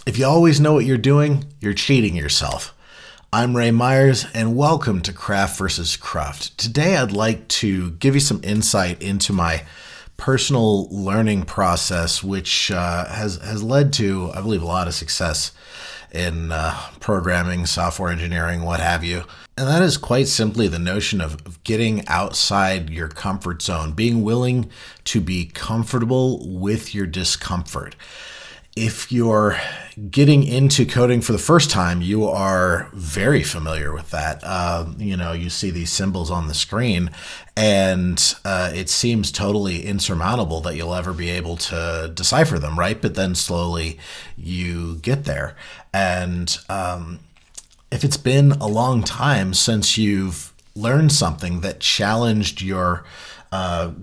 If you always know what you're doing, you're cheating yourself. I'm Ray Myers, and welcome to Craft versus Cruft. Today, I'd like to give you some insight into my personal learning process, which has led to, I believe, a lot of success in programming, software engineering, what have you. And that is quite simply the notion of getting outside your comfort zone, being willing to be comfortable with your discomfort. If you're getting into coding for the first time, you are very familiar with that. You see these symbols on the screen, and it seems totally insurmountable that you'll ever be able to decipher them, right? But then slowly you get there. And if it's been a long time since you've learned something that challenged your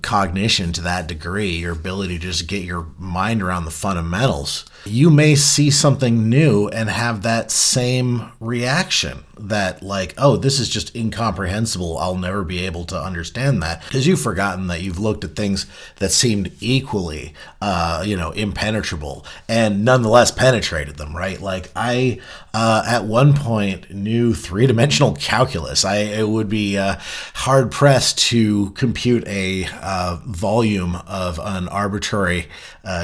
cognition to that degree, your ability to just get your mind around the fundamentals, you may see something new and have that same reaction that like, oh, this is just incomprehensible. I'll never be able to understand that, because you've forgotten that you've looked at things that seemed equally, impenetrable and nonetheless penetrated them, right? Like I, at one point knew three-dimensional calculus. It would be hard pressed to compute a volume of an arbitrary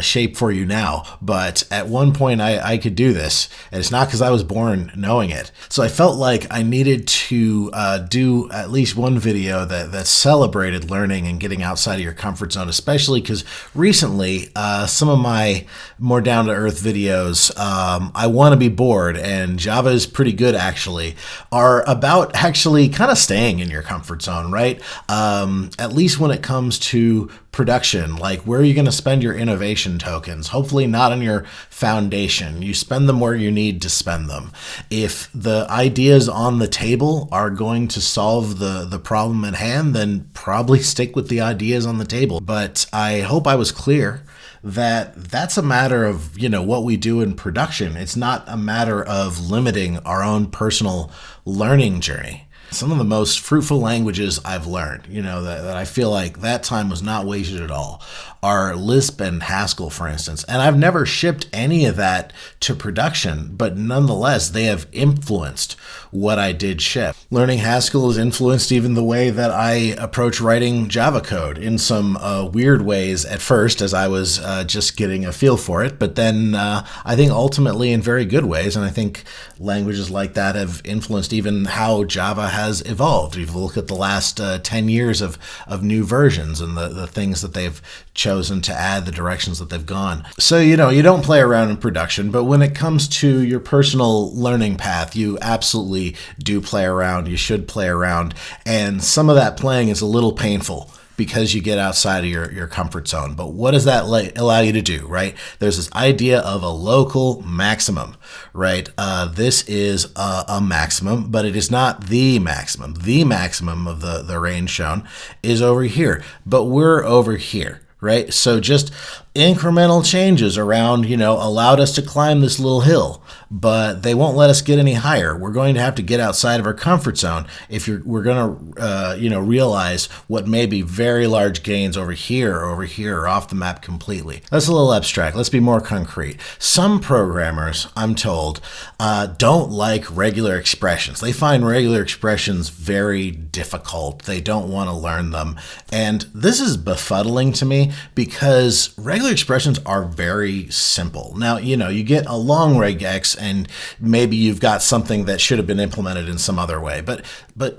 shape for you now, but at one point I could do this, and it's not because I was born knowing it. So I felt like I needed to do at least one video that celebrated learning and getting outside of your comfort zone, especially because recently some of my more down-to-earth videos, I want to be bored, and Java is pretty good actually, are about actually kind of staying in your comfort zone, right? At least when it comes to production, like where are you going to spend your innovation tokens? Hopefully not on your foundation. You spend them where you need to spend them. If the ideas on the table are going to solve the problem at hand, then probably stick with the ideas on the table. But I hope I was clear that that's a matter of, what we do in production. It's not a matter of limiting our own personal learning journey. Some of the most fruitful languages I've learned, that I feel like that time was not wasted at all, are Lisp and Haskell, for instance. And I've never shipped any of that to production, but nonetheless, they have influenced what I did ship. Learning Haskell has influenced even the way that I approach writing Java code in some weird ways at first, as I was just getting a feel for it. But then I think ultimately in very good ways. And I think languages like that have influenced even how Java has evolved. If you look at the last 10 years of new versions and the things that they've chosen to add, the directions that they've gone. So, you don't play around in production, but when it comes to your personal learning path, you absolutely do play around. You should play around. And some of that playing is a little painful because you get outside of your comfort zone. But what does that allow you to do, right? There's this idea of a local maximum, right? This is a maximum, but it is not the maximum. The maximum of the range shown is over here, but we're over here, right? So just incremental changes around, allowed us to climb this little hill, but they won't let us get any higher. We're going to have to get outside of our comfort zone if we're going to, realize what may be very large gains over here, or off the map completely. That's a little abstract. Let's be more concrete. Some programmers, I'm told, don't like regular expressions. They find regular expressions very difficult. They don't want to learn them. And this is befuddling to me because regular expressions are very simple. Now, you get a long RegExr and maybe you've got something that should have been implemented in some other way, but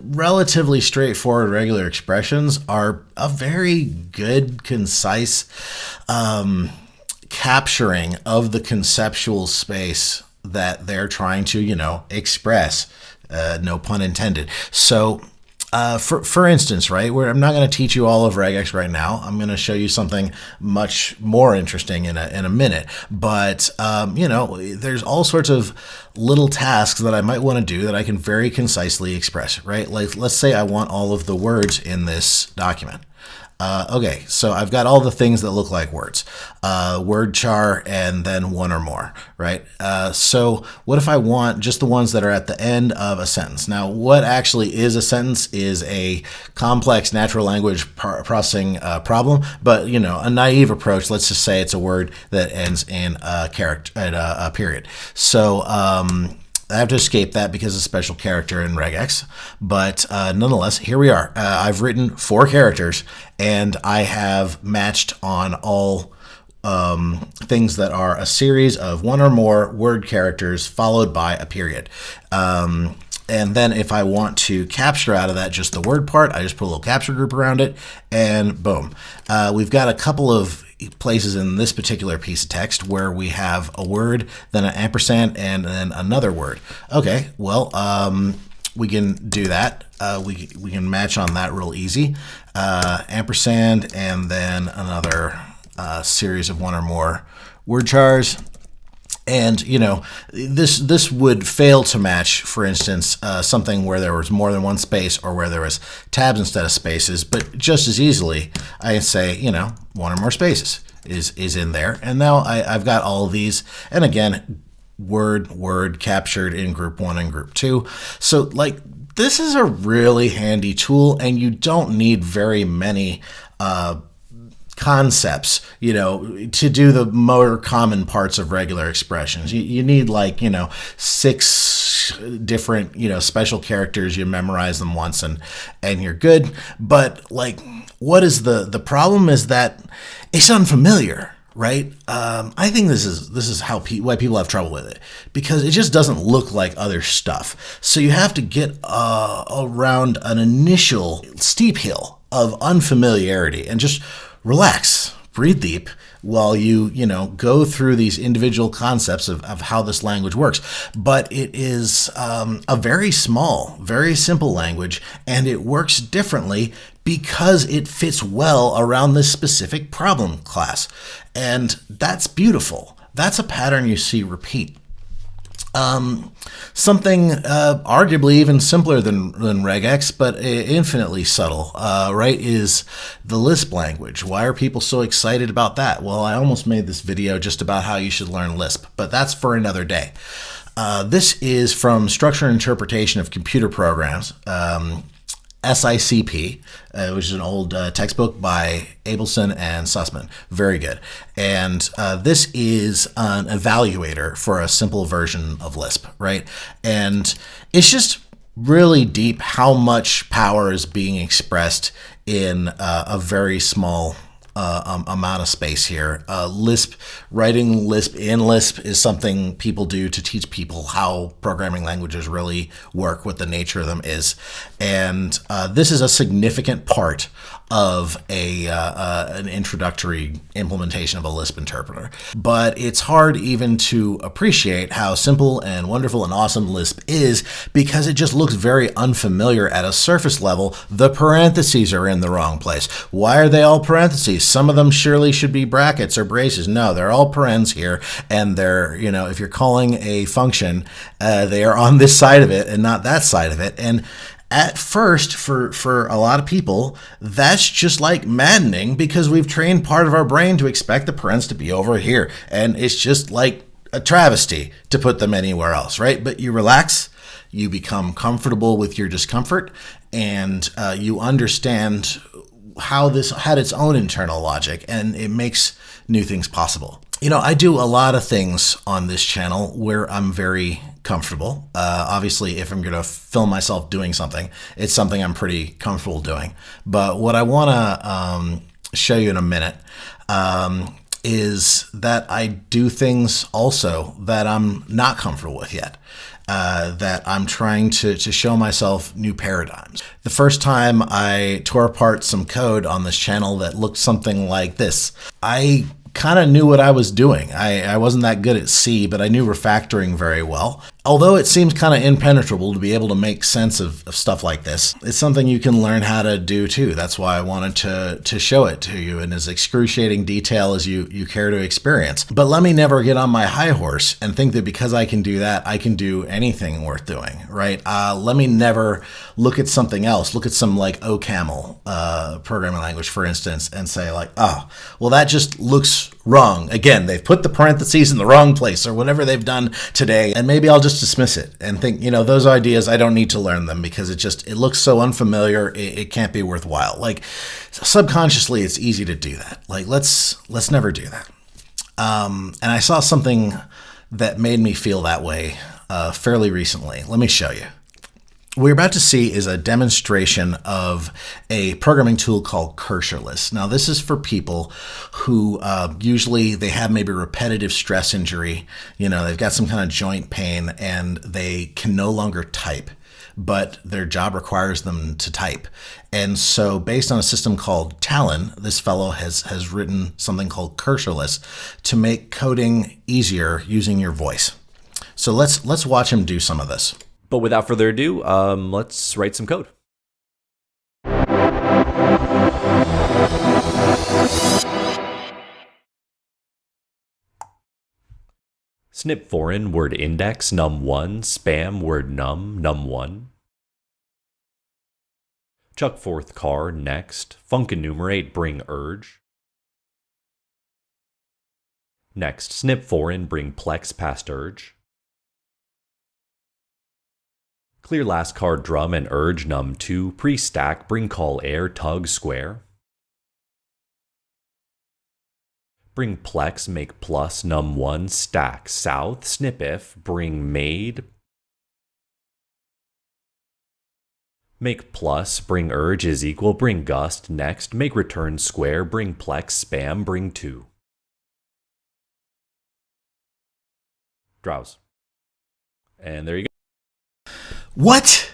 relatively straightforward regular expressions are a very good, concise capturing of the conceptual space that they're trying to, express, no pun intended. So for instance, right, where I'm not going to teach you all of RegExr right now. I'm going to show you something much more interesting in a minute. But, there's all sorts of little tasks that I might want to do that I can very concisely express, right? Like, let's say I want all of the words in this document. Okay, so I've got all the things that look like words, word char, and then one or more, right? So what if I want just the ones that are at the end of a sentence? Now, what actually is a sentence is a complex natural language processing problem, but a naive approach, let's just say it's a word that ends in a character, a period. So I have to escape that because of special character in RegExr, but nonetheless, here we are. I've written 4 characters, and I have matched on all things that are a series of one or more word characters followed by a period. And then if I want to capture out of that just the word part, I just put a little capture group around it, and boom. We've got a couple of places in this particular piece of text where we have a word, then an ampersand, and then another word. Okay, well, we can do that. We can match on that real easy. Ampersand, and then another series of one or more word chars. And, this would fail to match, for instance, something where there was more than one space or where there was tabs instead of spaces. But just as easily, I can say, one or more spaces is in there. And now I've got all of these. And again, word captured in group 1 and group 2. So, this is a really handy tool, and you don't need very many concepts, to do the more common parts of regular expressions. You need 6 different, special characters. You memorize them once and you're good. But what is the problem is that it's unfamiliar, right? I think this is why people have trouble with it, because it just doesn't look like other stuff. So you have to get around an initial steep hill of unfamiliarity and just relax, breathe deep while you go through these individual concepts of how this language works. But it is a very small, very simple language, and it works differently because it fits well around this specific problem class. And that's beautiful. That's a pattern you see repeat. Something arguably even simpler than RegExr, but infinitely subtle, right, is the Lisp language. Why are people so excited about that? Well, I almost made this video just about how you should learn Lisp, but that's for another day. This is from Structure and Interpretation of Computer Programs, SICP, which is an old textbook by Abelson and Sussman. Very good. And this is an evaluator for a simple version of Lisp, right? And it's just really deep how much power is being expressed in a very small amount of space here. Writing Lisp in Lisp is something people do to teach people how programming languages really work, what the nature of them is. And this is a significant part of an introductory implementation of a Lisp interpreter. But it's hard even to appreciate how simple and wonderful and awesome Lisp is because it just looks very unfamiliar at a surface level. The parentheses are in the wrong place. Why are they all parentheses? Some of them surely should be brackets or braces. No, they're all parens here, and they're, if you're calling a function, they are on this side of it and not that side of it. And at first, for a lot of people, that's just maddening because we've trained part of our brain to expect the parens to be over here. And it's just like a travesty to put them anywhere else, right? But you relax, you become comfortable with your discomfort, and you understand how this had its own internal logic, and it makes new things possible. I do a lot of things on this channel where I'm very comfortable. Obviously, if I'm going to film myself doing something, it's something I'm pretty comfortable doing. But what I want to show you in a minute is that I do things also that I'm not comfortable with yet. That I'm trying to show myself new paradigms. The first time I tore apart some code on this channel that looked something like this, I kind of knew what I was doing. I wasn't that good at C, but I knew refactoring very well. Although it seems kind of impenetrable to be able to make sense of stuff like this, it's something you can learn how to do too. That's why I wanted to show it to you in as excruciating detail as you care to experience. But let me never get on my high horse and think that because I can do that, I can do anything worth doing, right? Let me never look at something else, look at some like OCaml programming language, for instance, and say like, oh, well, that just looks wrong. Again, they've put the parentheses in the wrong place or whatever they've done today, and maybe I'll just dismiss it and think, those ideas, I don't need to learn them because it looks so unfamiliar, it can't be worthwhile. Like subconsciously, it's easy to do that. Like let's never do that. And I saw something that made me feel that way fairly recently. Let me show you. What we're about to see is a demonstration of a programming tool called Cursorless. Now, this is for people who usually they have maybe repetitive stress injury. They've got some kind of joint pain and they can no longer type, but their job requires them to type. And so based on a system called Talon, this fellow has written something called Cursorless to make coding easier using your voice. So let's watch him do some of this. But without further ado, let's write some code. Snip foreign word index num1 spam word num1. Chuck forth car next func enumerate bring urge. Next snip foreign bring plex past urge. Clear last card drum and urge num2 pre-stack bring call air tug square. Bring plex make plus num1 stack south snip if bring made. Make plus bring urge is equal bring gust next make return square bring plex spam bring 2. Drowse. And there you go. What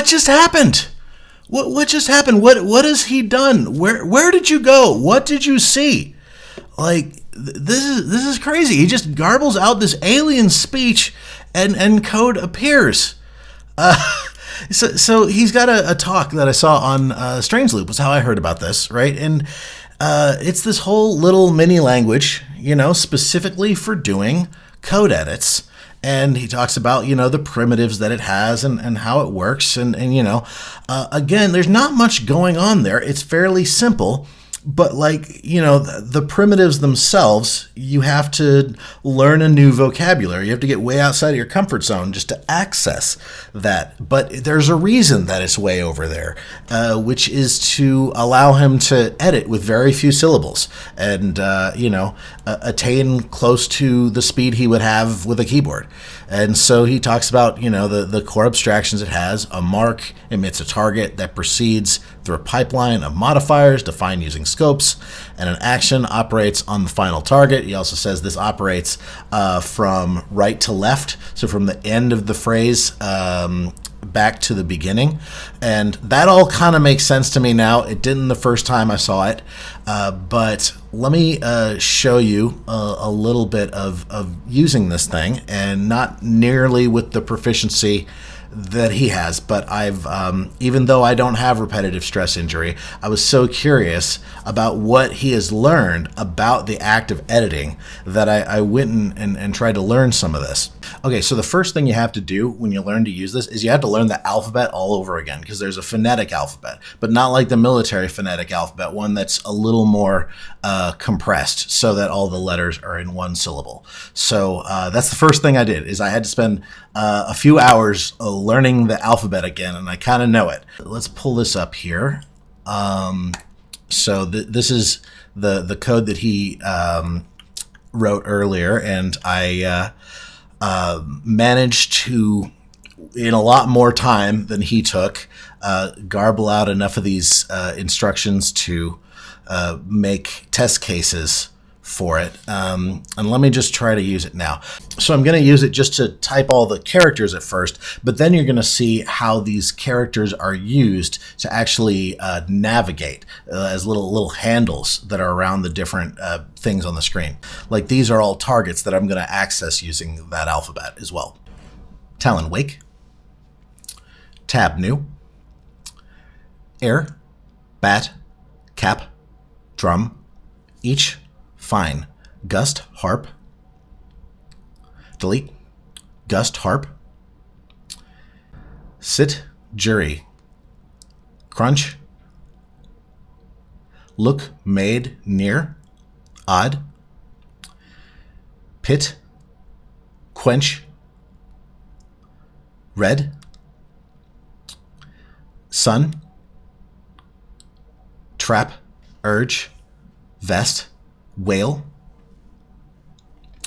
just happened? What just happened? What has he done? Where did you go? What did you see? Like this is crazy. He just garbles out this alien speech and code appears. So he's got a talk that I saw on Strange Loop was how I heard about this, right? And it's this whole little mini language, specifically for doing code edits. And he talks about, the primitives that it has and how it works. And again, there's not much going on there. It's fairly simple. But the primitives themselves, you have to learn a new vocabulary. You have to get way outside of your comfort zone just to access that. But there's a reason that it's way over there, which is to allow him to edit with very few syllables and, attain close to the speed he would have with a keyboard. And so he talks about, the core abstractions it has. A mark emits a target that proceeds through a pipeline of modifiers defined using scopes, and an action operates on the final target. He also says this operates from right to left, so from the end of the phrase back to the beginning. And that all kind of makes sense to me now. It didn't the first time I saw it, but let me show you a little bit of using this thing, and not nearly with the proficiency that he has, but I've even though I don't have repetitive stress injury, I was so curious about what he has learned about the act of editing that I went and tried to learn some of this. Okay, so the first thing you have to do when you learn to use this is you have to learn the alphabet all over again, because there's a phonetic alphabet, but not like the military phonetic alphabet, one that's a little more compressed so that all the letters are in one syllable. So that's the first thing I did, is I had to spend a few hours learning the alphabet again, and I kind of know it. Let's pull this up here. So this is the code that he wrote earlier, and I managed to, in a lot more time than he took, garble out enough of these instructions to make test cases for it. And let me just try to use it now. So I'm going to use it just to type all the characters at first, but then you're going to see how these characters are used to actually navigate as little handles that are around the different things on the screen. Like these are all targets that I'm going to access using that alphabet as well. Talon wake. Tab new. Air, bat, cap, drum, each, fine, gust, harp. Delete, gust, harp. Sit, jury. Crunch. Look, made, near, odd. Pit, quench. Red. Sun. Trap, urge, vest, whale.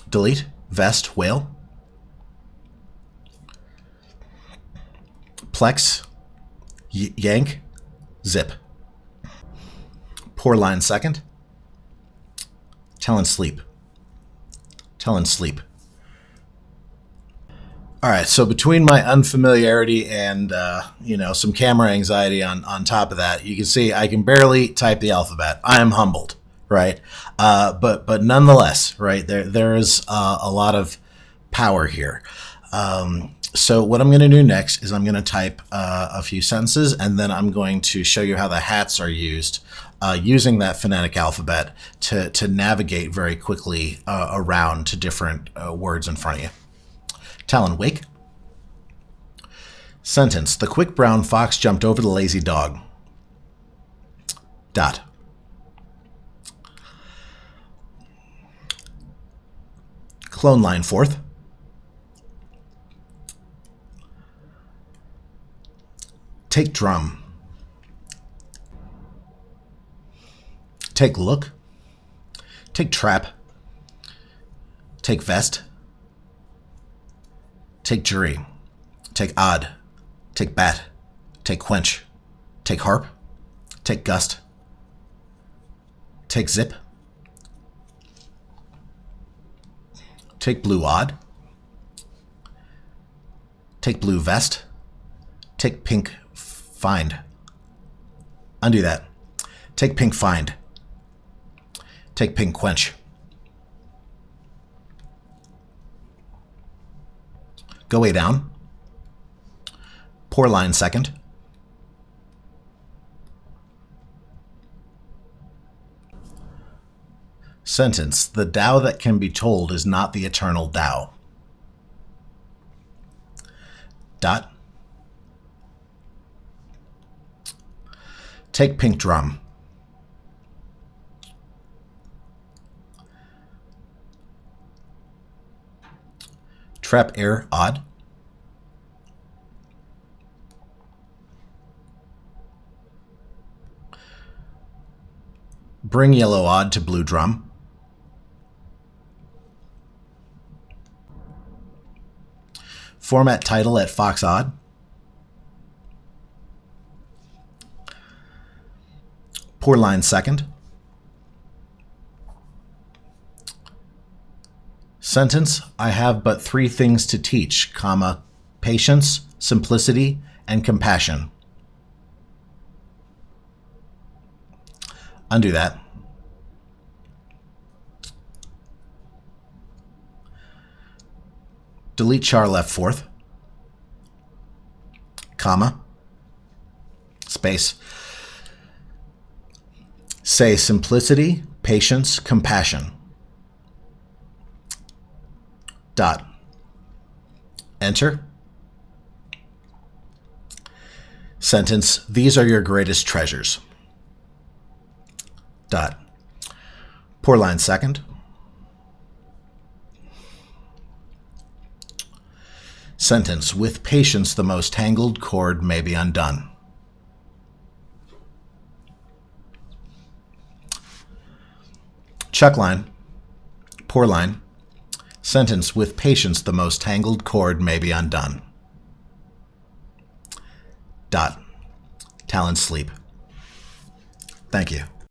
Delete, vest, whale. Plex, yank, zip. Pour line second. Talon sleep. Talon sleep. All right, so between my unfamiliarity and some camera anxiety on top of that, you can see I can barely type the alphabet. I am humbled, right? But nonetheless, right, there is a lot of power here. So what I'm going to do next is I'm going to type a few sentences, and then I'm going to show you how the hats are used using that phonetic alphabet to navigate very quickly around to different words in front of you. Talon wake. Sentence. The quick brown fox jumped over the lazy dog. Dot. Clone line fourth. Take drum. Take look. Take trap. Take vest. Take jury. Take odd. Take bat. Take quench. Take harp. Take gust. Take zip. Take blue odd. Take blue vest. Take pink find. Undo that. Take pink find. Take pink quench. Go way down. Pour line second. Sentence. The Tao that can be told is not the eternal Tao. Dot. Take pink drum. Trap air odd. Bring yellow odd to blue drum. Format title at fox odd. Pour line second. Sentence. I have but three things to teach, comma, patience, simplicity, and compassion. Undo that. Delete char left fourth. Comma. Space. Say simplicity, patience, compassion. Dot. Enter. Sentence. These are your greatest treasures. Dot. Pour line second. Sentence. With patience, the most tangled cord may be undone. Chuck line. Pour line. Sentence. With patience, the most tangled cord may be undone. Dot. Talon sleep. Thank you.